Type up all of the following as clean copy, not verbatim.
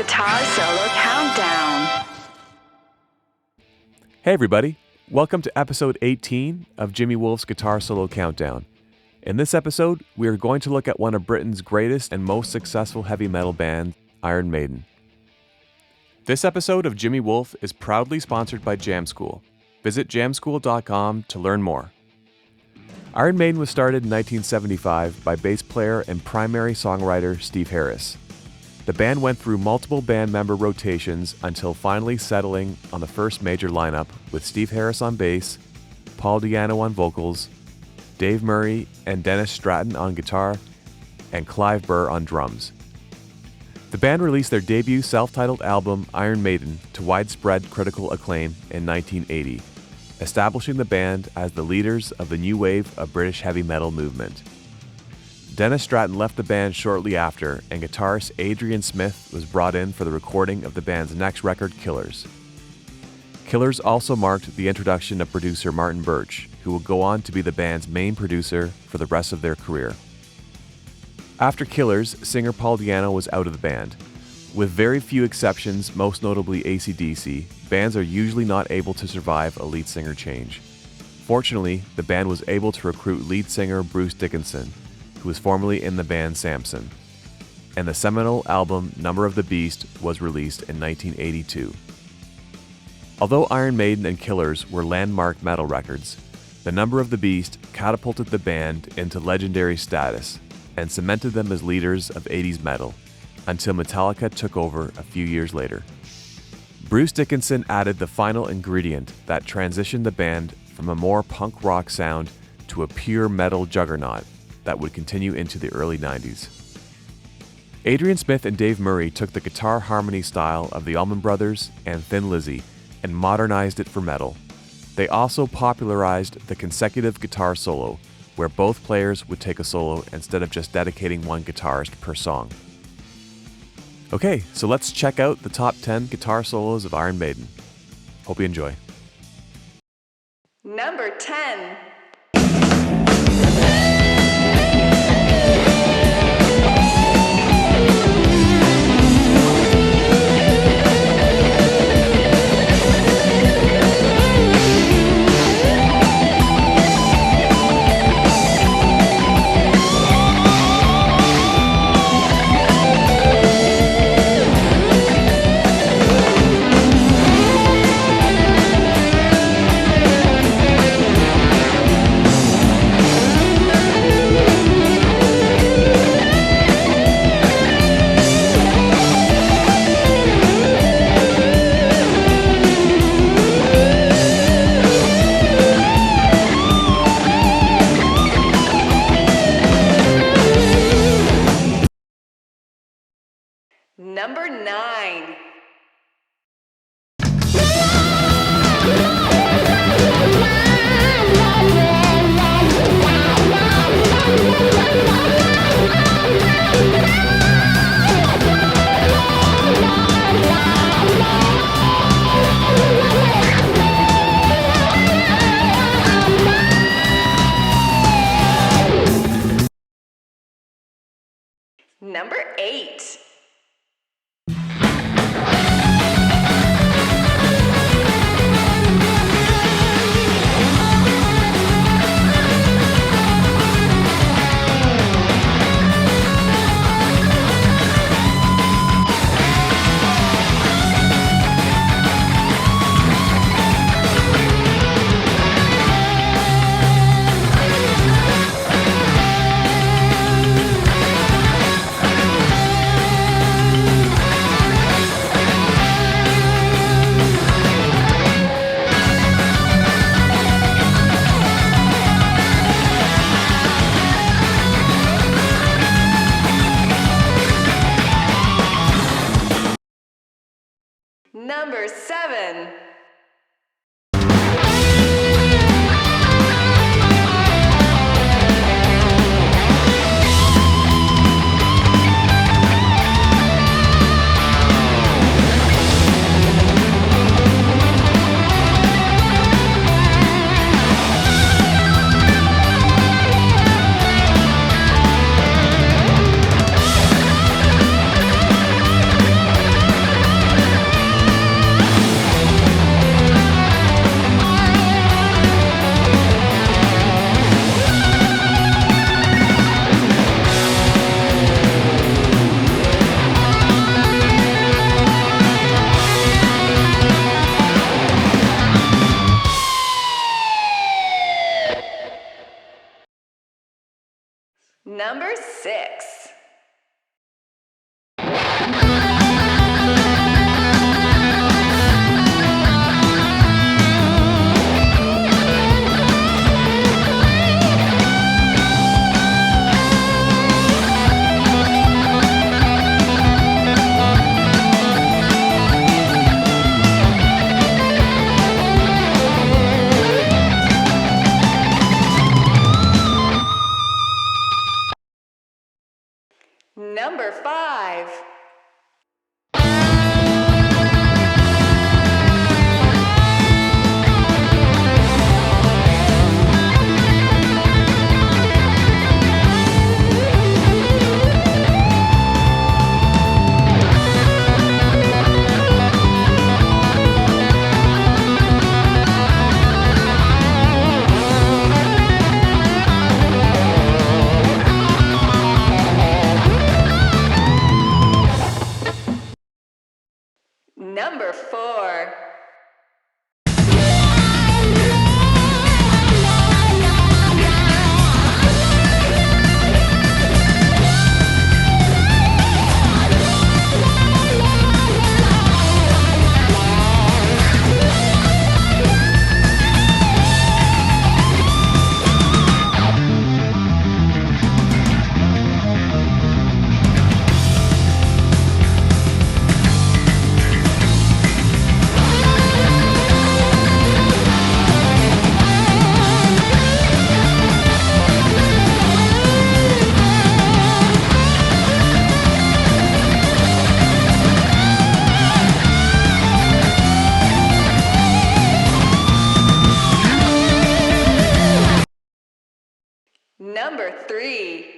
Guitar Solo Countdown. Hey everybody, welcome to episode 18 of Jimi Wolf's Guitar Solo Countdown. In this episode, we are going to look at one of Britain's greatest and most successful heavy metal bands, Iron Maiden. This episode of Jimi Wolf is proudly sponsored by Jam School. Visit jamschool.com to learn more. Iron Maiden was started in 1975 by bass player and primary songwriter Steve Harris. The band went through multiple band member rotations until finally settling on the first major lineup with Steve Harris on bass, Paul Di'Anno on vocals, Dave Murray and Dennis Stratton on guitar, and Clive Burr on drums. The band released their debut self-titled album Iron Maiden to widespread critical acclaim in 1980, establishing the band as the leaders of the new wave of British heavy metal movement. Dennis Stratton left the band shortly after, and guitarist Adrian Smith was brought in for the recording of the band's next record, Killers. Killers also marked the introduction of producer Martin Birch, who would go on to be the band's main producer for the rest of their career. After Killers, singer Paul Di'Anno was out of the band. With very few exceptions, most notably AC/DC, bands are usually not able to survive a lead singer change. Fortunately, the band was able to recruit lead singer Bruce Dickinson, who was formerly in the band Samson, and the seminal album Number of the Beast was released in 1982. Although Iron Maiden and Killers were landmark metal records, the Number of the Beast catapulted the band into legendary status and cemented them as leaders of 80s metal, until Metallica took over a few years later. Bruce Dickinson added the final ingredient that transitioned the band from a more punk rock sound to a pure metal juggernaut that would continue into the early 90s. Adrian Smith and Dave Murray took the guitar harmony style of the Allman Brothers and Thin Lizzy and modernized it for metal. They also popularized the consecutive guitar solo, where both players would take a solo instead of just dedicating one guitarist per song. Okay, so let's check out the top 10 guitar solos of Iron Maiden. Hope you enjoy. Number 10. Number 9. Number 8. Number 6. Number 5. Number 4. Number 3.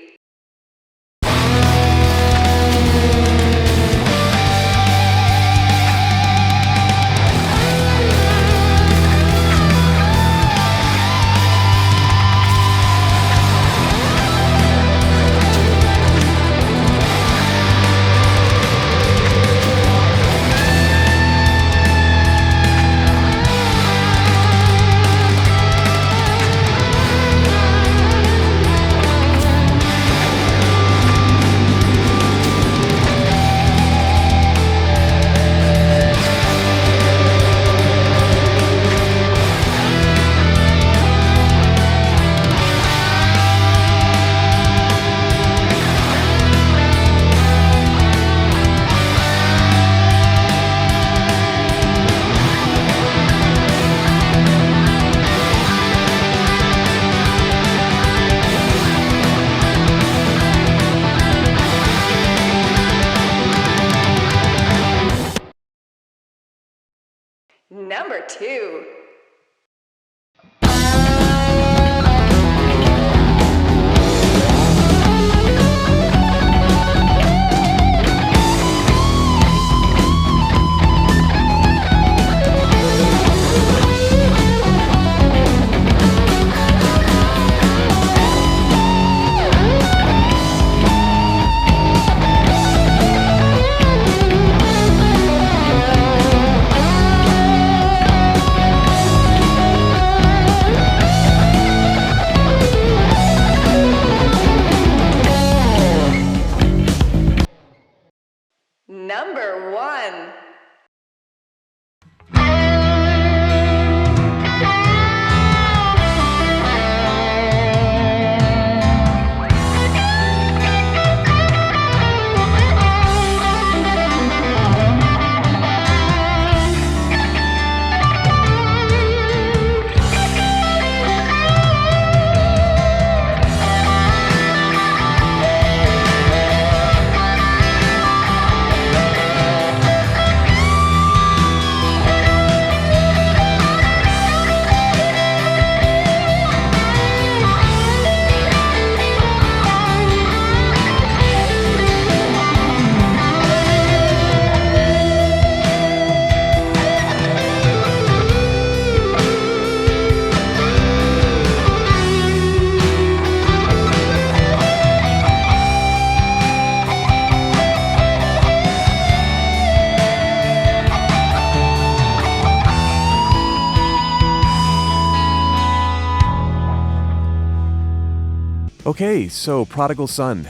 Okay, so Prodigal Son.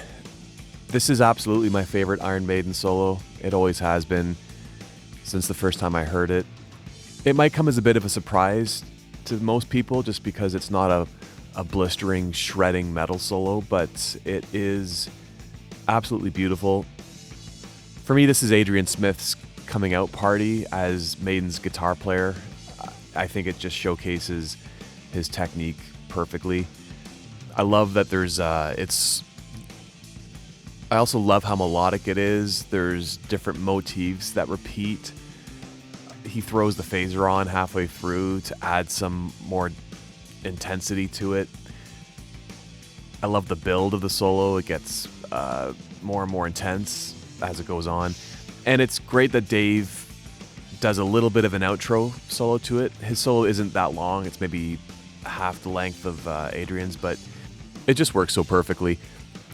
This is absolutely my favorite Iron Maiden solo. It always has been since the first time I heard it. It might come as a bit of a surprise to most people just because it's not a blistering, shredding metal solo, but it is absolutely beautiful. For me, this is Adrian Smith's coming out party as Maiden's guitar player. I think it just showcases his technique perfectly. I love that I also love how melodic it is. There's different motifs that repeat. He throws the phaser on halfway through to add some more intensity to it. I love the build of the solo. It gets more and more intense as it goes on. And it's great that Dave does a little bit of an outro solo to it. His solo isn't that long. It's maybe half the length of Adrian's, but it just works so perfectly.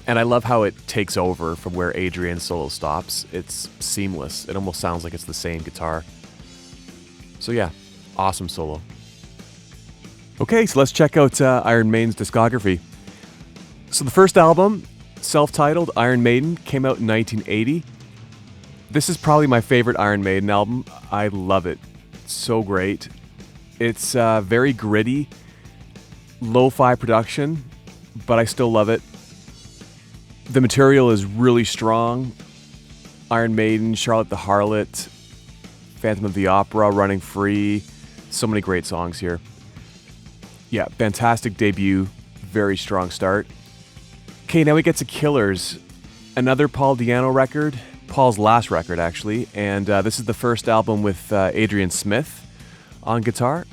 And I love how it takes over from where Adrian's solo stops. It's seamless. It almost sounds like it's the same guitar. So yeah, awesome solo. Okay, so let's check out Iron Maiden's discography. So the first album, self-titled Iron Maiden, came out in 1980. This is probably my favorite Iron Maiden album. I love it. It's so great. It's very gritty, lo-fi production, but I still love it. The material is really strong. Iron Maiden, Charlotte the Harlot, Phantom of the Opera, Running Free. So many great songs here. Yeah, fantastic debut. Very strong start. Okay, now we get to Killers. Another Paul Di'Anno record. Paul's last record, actually. And this is the first album with Adrian Smith on guitar.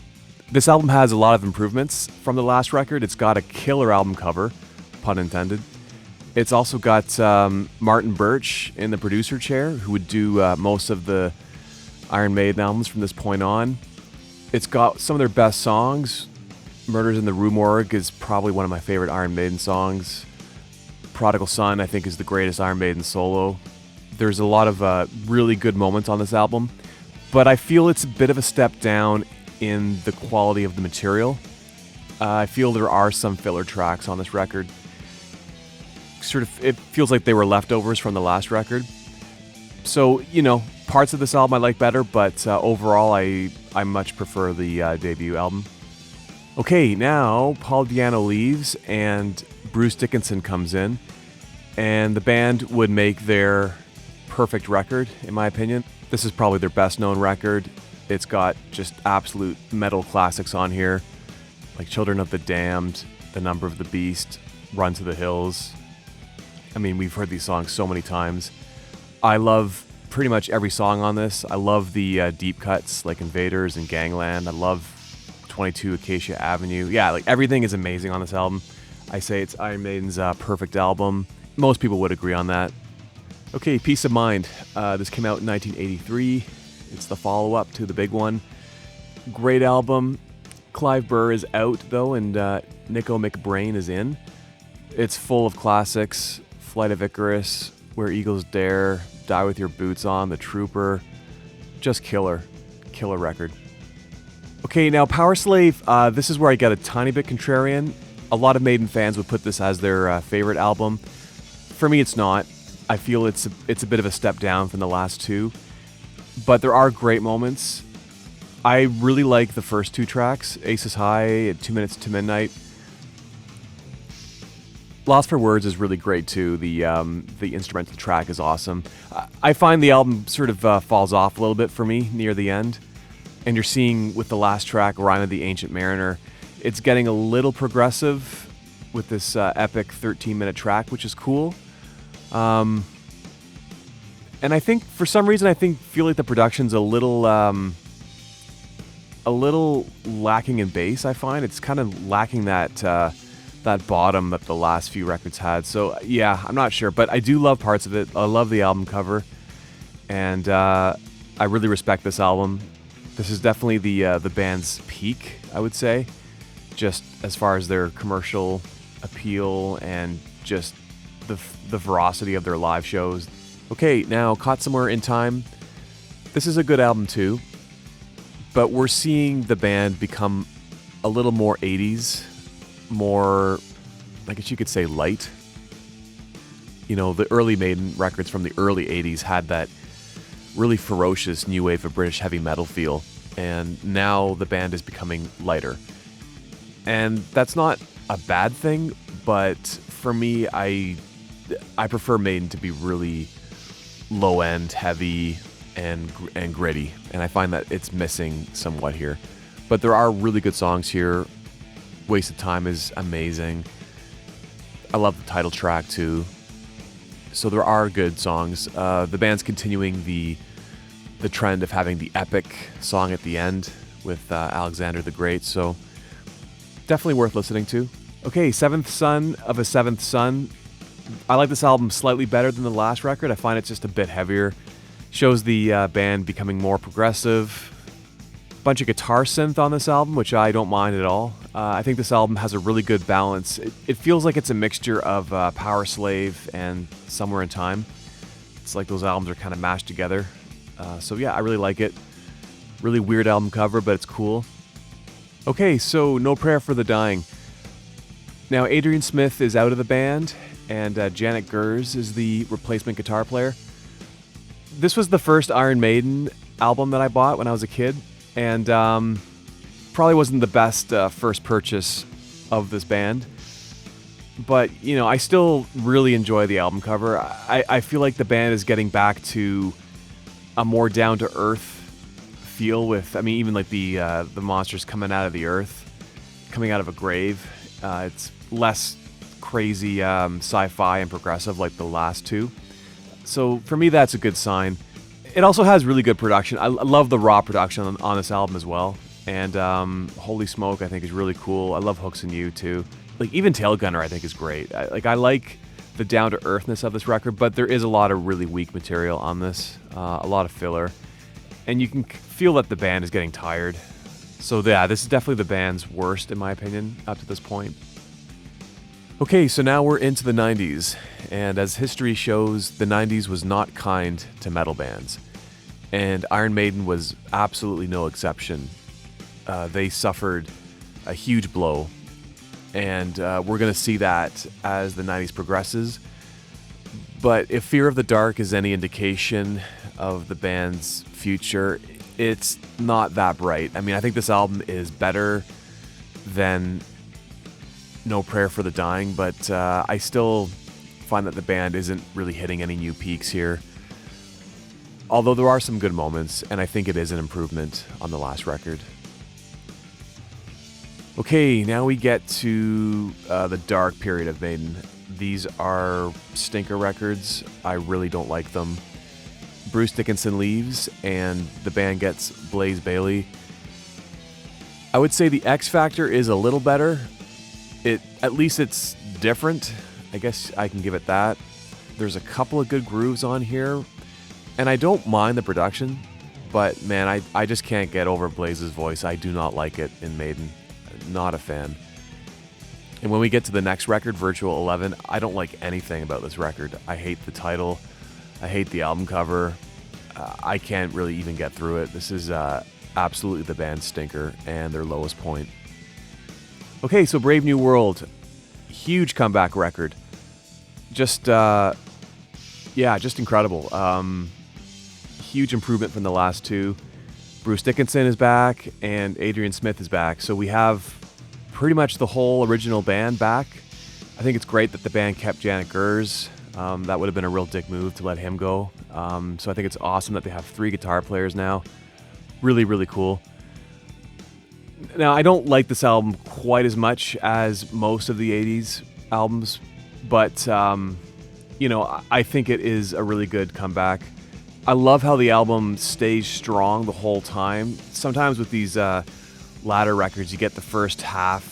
This album has a lot of improvements from the last record. It's got a killer album cover, pun intended. It's also got Martin Birch in the producer chair, who would do most of the Iron Maiden albums from this point on. It's got some of their best songs. Murders in the Rue Morgue is probably one of my favorite Iron Maiden songs. Prodigal Son, I think, is the greatest Iron Maiden solo. There's a lot of really good moments on this album, but I feel it's a bit of a step down in the quality of the material. I feel there are some filler tracks on this record. It feels like they were leftovers from the last record. So, parts of this album I like better, but overall I much prefer the debut album. Okay, now Paul Di'Anno leaves and Bruce Dickinson comes in, and the band would make their perfect record, in my opinion. This is probably their best known record. It's got just absolute metal classics on here, like Children of the Damned, The Number of the Beast, Run to the Hills. I mean, we've heard these songs so many times. I love pretty much every song on this. I love the deep cuts like Invaders and Gangland. I love 22 Acacia Avenue. Yeah, like everything is amazing on this album. I say it's Iron Maiden's perfect album. Most people would agree on that. Okay, Peace of Mind. This came out in 1983. It's the follow-up to the big one. Great album. Clive Burr is out, though, and Nico McBrain is in. It's full of classics. Flight of Icarus, Where Eagles Dare, Die With Your Boots On, The Trooper. Just killer. Killer record. Okay, now Power Slave. This is where I get a tiny bit contrarian. A lot of Maiden fans would put this as their favorite album. For me, it's not. I feel it's a bit of a step down from the last two. But there are great moments. I really like the first two tracks, Aces High, 2 Minutes to Midnight. Lost for Words is really great too. The instrumental track is awesome. I find the album sort of falls off a little bit for me near the end. And you're seeing with the last track, Rhyme of the Ancient Mariner, it's getting a little progressive with this epic 13-minute track, which is cool. And I think for some reason feel like the production's a little lacking in bass. I find it's kind of lacking that bottom that the last few records had. So yeah, I'm not sure, but I do love parts of it. I love the album cover, and I really respect this album. This is definitely the band's peak, I would say, just as far as their commercial appeal and just the veracity of their live shows. Okay, now Caught Somewhere in Time. This is a good album too, but we're seeing the band become a little more 80s, more I guess you could say, light. You know, the early Maiden records from the early 80s had that really ferocious new wave of British heavy metal feel, and now the band is becoming lighter. And that's not a bad thing, but for me, I prefer Maiden to be really low-end, heavy, and gritty, and I find that it's missing somewhat here. But there are really good songs here. Wasted Time is amazing. I love the title track too. So there are good songs. The band's continuing the trend of having the epic song at the end with Alexander the Great, so definitely worth listening to. Okay, Seventh Son of a Seventh Son. I like this album slightly better than the last record. I find it's just a bit heavier. Shows the band becoming more progressive. Bunch of guitar synth on this album, which I don't mind at all. I think this album has a really good balance. It feels like it's a mixture of Power Slave and Somewhere in Time. It's like those albums are kind of mashed together. So yeah, I really like it. Really weird album cover, but it's cool. Okay, so No Prayer for the Dying. Now, Adrian Smith is out of the band, and Janet Gers is the replacement guitar player. This was the first Iron Maiden album that I bought when I was a kid, and probably wasn't the best first purchase of this band. But, you know, I still really enjoy the album cover. I feel like the band is getting back to a more down-to-earth feel with, I mean, even like the monsters coming out of the earth, coming out of a grave. It's less crazy sci-fi and progressive like the last two. So for me, that's a good sign. It also has really good production. I love the raw production on this album as well. And Holy Smoke, I think, is really cool. I love Hooks and You, too. Like, even Tail Gunner, I think, is great. I like the down-to-earthness of this record, but there is a lot of really weak material on this. A lot of filler. And you can feel that the band is getting tired. So yeah, this is definitely the band's worst, in my opinion, up to this point. Okay, so now we're into the 90s. And as history shows, the 90s was not kind to metal bands. And Iron Maiden was absolutely no exception. They suffered a huge blow. And we're going to see that as the 90s progresses. But if Fear of the Dark is any indication of the band's future, it's not that bright. I mean, I think this album is better than No Prayer for the Dying, but I still find that the band isn't really hitting any new peaks here. Although there are some good moments, and I think it is an improvement on the last record. Okay, now we get to the dark period of Maiden. These are stinker records. I really don't like them. Bruce Dickinson leaves, and the band gets Blaze Bayley. I would say the X Factor is a little better. At least it's different. I guess I can give it that. There's a couple of good grooves on here, and I don't mind the production, but man, I just can't get over Blaze's voice. I do not like it in Maiden. Not a fan. And when we get to the next record, Virtual 11, I don't like anything about this record. I hate the title. I hate the album cover. I can't really even get through it. This is absolutely the band's stinker and their lowest point. Okay, so Brave New World. Huge comeback record. Just incredible. Huge improvement from the last two. Bruce Dickinson is back and Adrian Smith is back. So we have pretty much the whole original band back. I think it's great that the band kept Janet Gers. That would have been a real dick move to let him go. So I think it's awesome that they have 3 guitar players now. Really, really cool. Now, I don't like this album quite as much as most of the 80s albums, but, I think it is a really good comeback. I love how the album stays strong the whole time. Sometimes with these latter records, you get the first half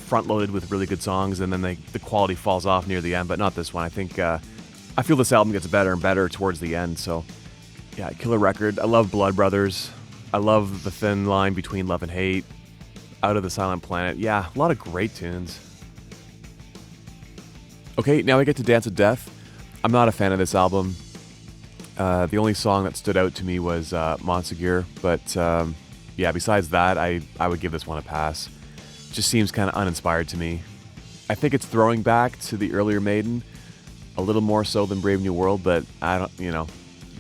front-loaded with really good songs, and then the quality falls off near the end, but not this one. I think I feel this album gets better and better towards the end, so yeah, killer record. I love Blood Brothers. I love the thin line between love and hate. Out of the Silent Planet. Yeah, a lot of great tunes. Okay, now we get to Dance of Death. I'm not a fan of this album. The only song that stood out to me was Montsegur, but besides that, I would give this one a pass. Just seems kind of uninspired to me. I think it's throwing back to the earlier Maiden, a little more so than Brave New World, but I don't,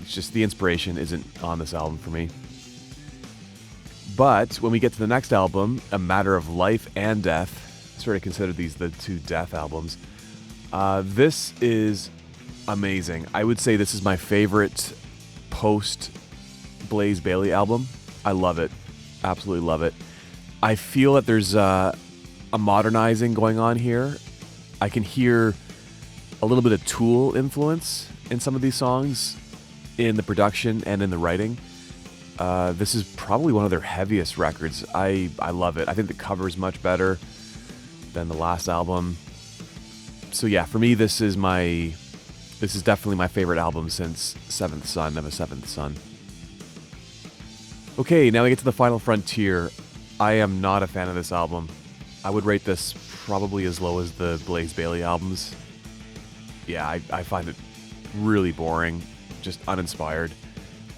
it's just the inspiration isn't on this album for me. But when we get to the next album, A Matter of Life and Death, I sort of consider these the two Death albums. This is amazing. I would say this is my favorite post Blaze Bayley album. I love it. Absolutely love it. I feel that there's a modernizing going on here. I can hear a little bit of Tool influence in some of these songs, in the production and in the writing. This is probably one of their heaviest records. I love it. I think the cover is much better than the last album. So yeah, for me, this is definitely my favorite album since Seventh Son of a Seventh Son. Okay, now we get to the Final Frontier. I am not a fan of this album. I would rate this probably as low as the Blaze Bayley albums. Yeah, I find it really boring, just uninspired.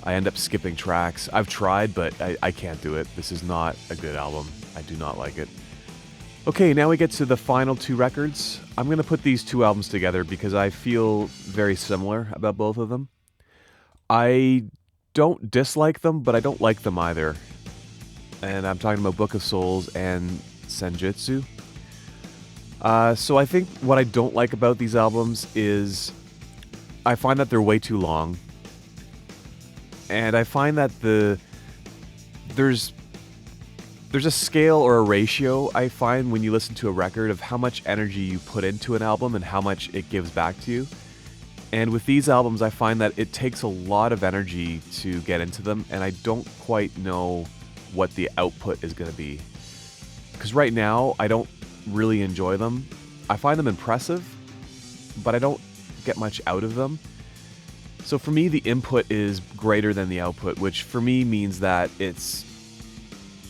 I end up skipping tracks. I've tried, but I can't do it. This is not a good album. I do not like it. Okay, now we get to the final two records. I'm going to put these two albums together because I feel very similar about both of them. I don't dislike them, but I don't like them either. And I'm talking about Book of Souls and Senjutsu. So I think what I don't like about these albums is I find that they're way too long. And I find that there's a scale or a ratio, I find, when you listen to a record of how much energy you put into an album and how much it gives back to you. And with these albums, I find that it takes a lot of energy to get into them, and I don't quite know what the output is going to be. Because right now, I don't really enjoy them. I find them impressive, but I don't get much out of them. So for me, the input is greater than the output, which for me means that it's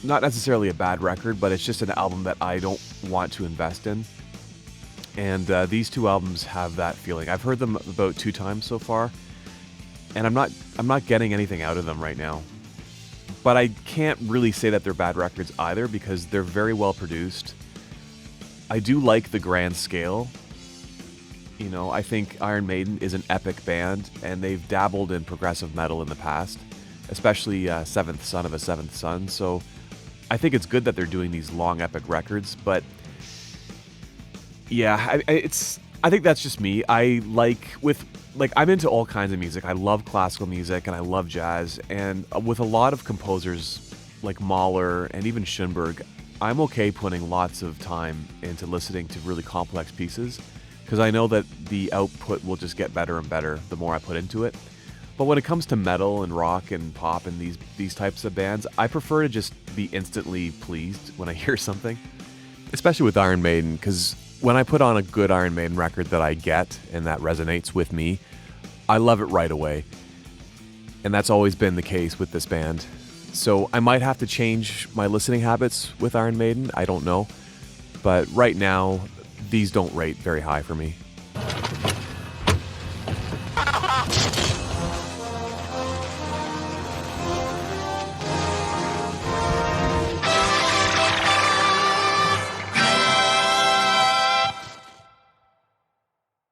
not necessarily a bad record, but it's just an album that I don't want to invest in. And these two albums have that feeling. I've heard them about 2 times so far, and I'm not getting anything out of them right now. But I can't really say that they're bad records either, because they're very well produced. I do like the grand scale. I think Iron Maiden is an epic band, and they've dabbled in progressive metal in the past, especially Seventh Son of a Seventh Son. So I think it's good that they're doing these long epic records, but yeah, I think that's just me. I'm into all kinds of music. I love classical music and I love jazz, and with a lot of composers like Mahler and even Schoenberg, I'm okay putting lots of time into listening to really complex pieces, because I know that the output will just get better and better the more I put into it. But when it comes to metal and rock and pop and these types of bands, I prefer to just be instantly pleased when I hear something, especially with Iron Maiden, because when I put on a good Iron Maiden record that I get and that resonates with me, I love it right away. And that's always been the case with this band. So I might have to change my listening habits with Iron Maiden, I don't know. But right now, these don't rate very high for me.